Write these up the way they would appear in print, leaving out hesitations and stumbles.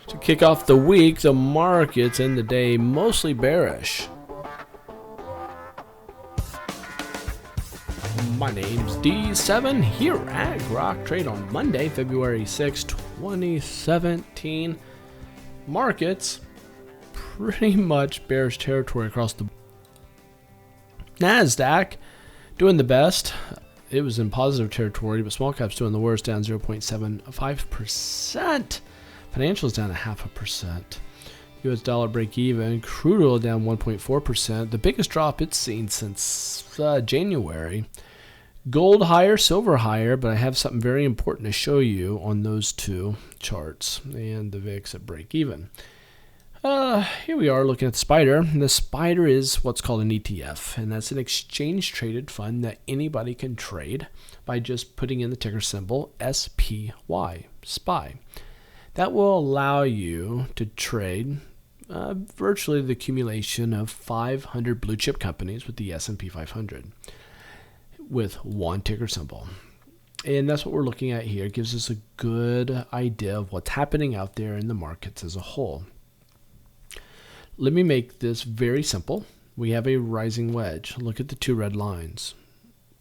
To kick off the week, the markets end the day mostly bearish. My name's D7 here at Grok. Trade on Monday, February 6, 2017. Markets pretty much bearish territory across the Nasdaq doing the best. It was in positive territory, but small caps doing the worst, down 0.75%. Financials down 0.5%. US dollar break even. Crude oil down 1.4%. The biggest drop it's seen since January. Gold higher, silver higher, but I have something very important to show you on those two charts. And the VIX at break even. Here we are looking at the SPDR. The SPDR is what's called an ETF, and that's an exchange-traded fund that anybody can trade by just putting in the ticker symbol SPY, SPY. That will allow you to trade virtually the accumulation of 500 blue chip companies with the S&P 500 with one ticker symbol. And that's what we're looking at here. It gives us a good idea of what's happening out there in the markets as a whole. Let me make this very simple. We have a rising wedge. Look at the two red lines.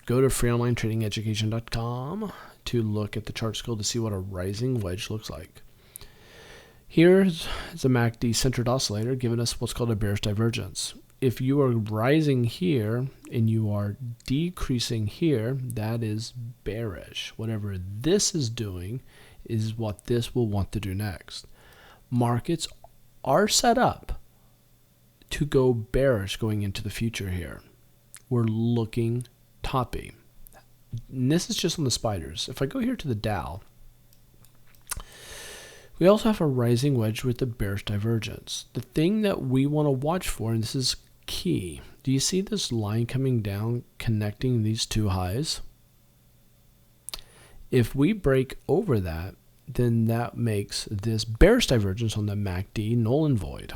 Go to freeonlinetradingeducation.com to look at the chart skill to see what a rising wedge looks like. Here's a MACD centered oscillator giving us what's called a bearish divergence. If you are rising here and you are decreasing here, that is bearish. Whatever this is doing is what this will want to do next. Markets are set up to go bearish going into the future here. We're looking toppy. And this is just on the SPDRs. If I go here to the Dow, we also have a rising wedge with a bearish divergence. The thing that we want to watch for, and this is key, do you see this line coming down connecting these two highs? If we break over that, then that makes this bearish divergence on the MACD null and void.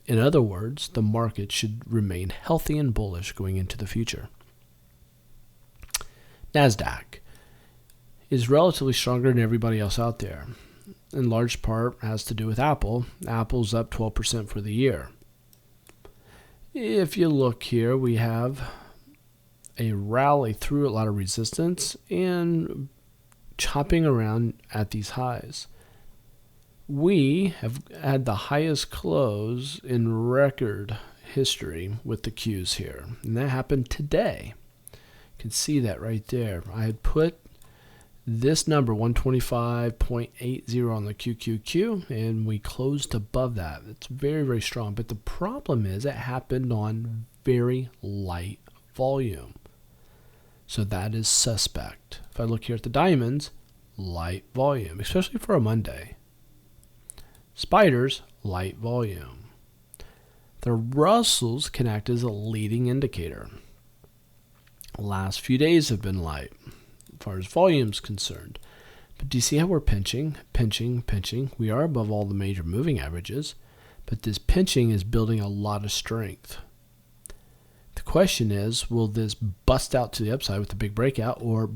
In other words, the market should remain healthy and bullish going into the future. Nasdaq is relatively stronger than everybody else out there. In large part has to do with Apple. Apple's up 12% for the year. If you look here, we have a rally through a lot of resistance and chopping around at these highs. We have had the highest close in record history with the Qs here, and that happened today. You can see that right there. I had put this number 125.80 on the QQQ, and we closed above that. It's very, very strong, but the problem is it happened on very light volume, so that is suspect. If I look here at the diamonds, light volume, especially for a Monday. SPDRs, light volume. The Russells can act as a leading indicator. Last few days have been light as far as volume is concerned. But do you see how we're pinching? We are above all the major moving averages, but this pinching is building a lot of strength. The question is, will this bust out to the upside with a big breakout or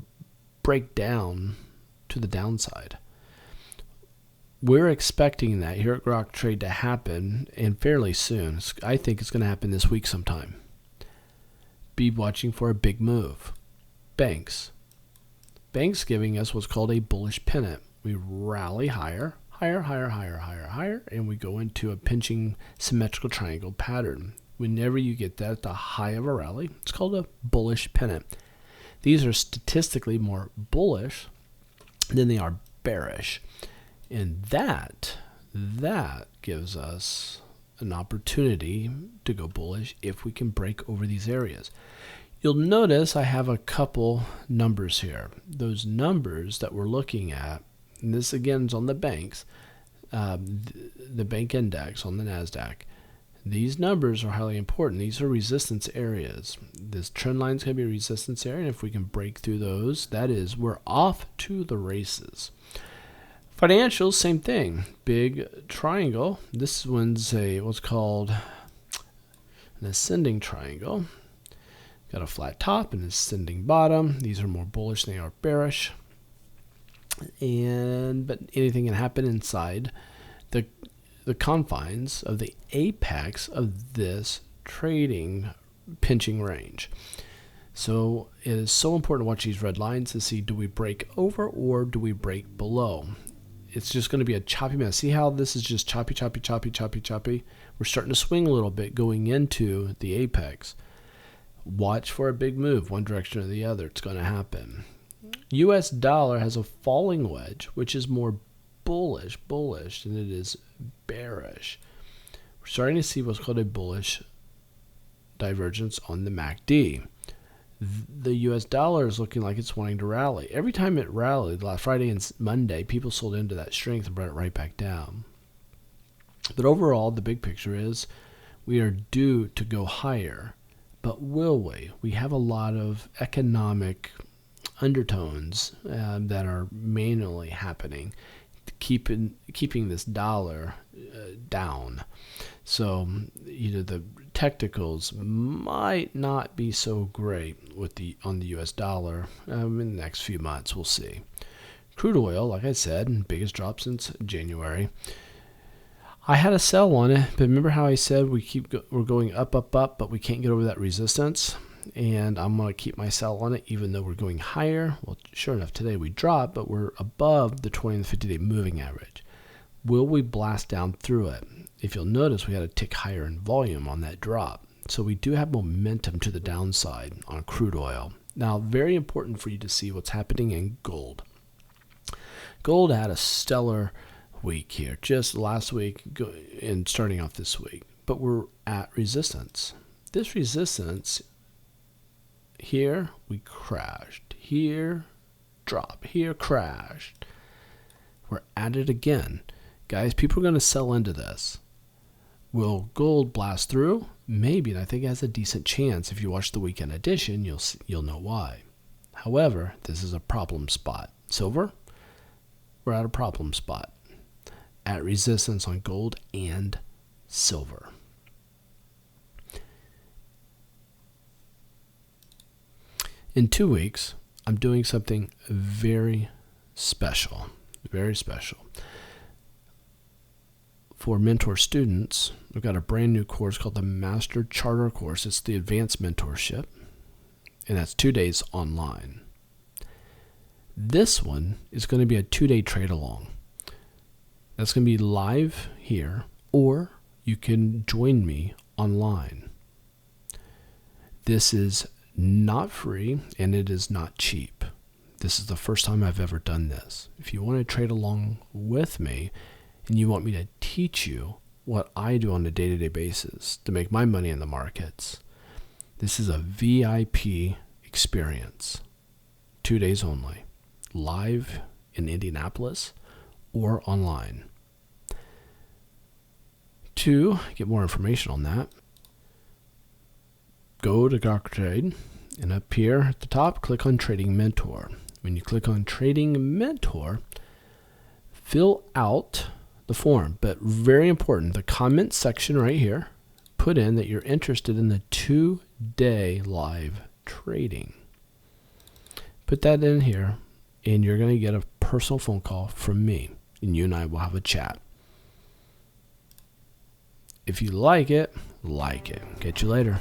break down to the downside? We're expecting that here at Grok Trade to happen, and fairly soon. I think it's going to happen this week sometime. Be watching for a big move. Banks giving us what's called a bullish pennant. We rally higher, and we go into a pinching symmetrical triangle pattern. Whenever you get that at the high of a rally, it's called a bullish pennant. These are statistically more bullish than they are bearish. And that gives us an opportunity to go bullish if we can break over these areas. You'll notice I have a couple numbers here. Those numbers that we're looking at, and this again is on the banks, the bank index on the Nasdaq. These numbers are highly important. These are resistance areas. This trend line is going to be a resistance area, and if we can break through those, that is, we're off to the races. Financials, same thing. Big triangle. This one's what's called an ascending triangle. Got a flat top and ascending bottom. These are more bullish than they are bearish. But anything can happen inside the confines of the apex of this trading pinching range. So it is so important to watch these red lines to see, do we break over or do we break below? It's just going to be a choppy mess. See how this is just choppy, choppy, choppy, choppy, choppy? We're starting to swing a little bit going into the apex. Watch for a big move, one direction or the other. It's going to happen. US dollar has a falling wedge, which is more bullish than it is bearish. We're starting to see what's called a bullish divergence on the MACD. The US dollar is looking like it's wanting to rally. Every time it rallied, last Friday and Monday, people sold into that strength and brought it right back down. But overall, the big picture is we are due to go higher. But will we? We have a lot of economic undertones that are manually happening, keeping this dollar down. So, the technicals might not be so great on the U.S. dollar in the next few months. We'll see. Crude oil, like I said, biggest drop since January. I had a sell on it, but remember how I said we're going up, but we can't get over that resistance? And I'm going to keep my sell on it even though we're going higher. Well, sure enough, today we dropped, but we're above the 20 and 50-day moving average. Will we blast down through it? If you'll notice, we had a tick higher in volume on that drop. So we do have momentum to the downside on crude oil. Now, very important for you to see what's happening in gold. Gold had a stellar week here, just last week and starting off this week. But we're at resistance. This resistance, here we crashed. Here, drop. Here, crashed. We're at it again. Guys, people are going to sell into this. Will gold blast through? Maybe, and I think it has a decent chance. If you watch the weekend edition, you'll know why. However, this is a problem spot. Silver, we're at a problem spot. At resistance on gold and silver. In 2 weeks, I'm doing something very special. Very special. For mentor students, we've got a brand new course called the Master Charter course. It's the Advanced Mentorship, and that's 2 days online. This one is going to be a 2-day trade along. That's going to be live here, or you can join me online. This is not free, and it is not cheap. This is the first time I've ever done this. If you want to trade along with me, and you want me to teach you what I do on a day-to-day basis to make my money in the markets, this is a VIP experience. 2 days only. Live in Indianapolis or online. To get more information on that, go to Grok Trade, and up here at the top, click on Trading Mentor. When you click on Trading Mentor, fill out the form, but very important, the comment section right here, put in that you're interested in the 2-day live trading. Put that in here, and you're going to get a personal phone call from me, and you and I will have a chat. If you like it, Catch you later.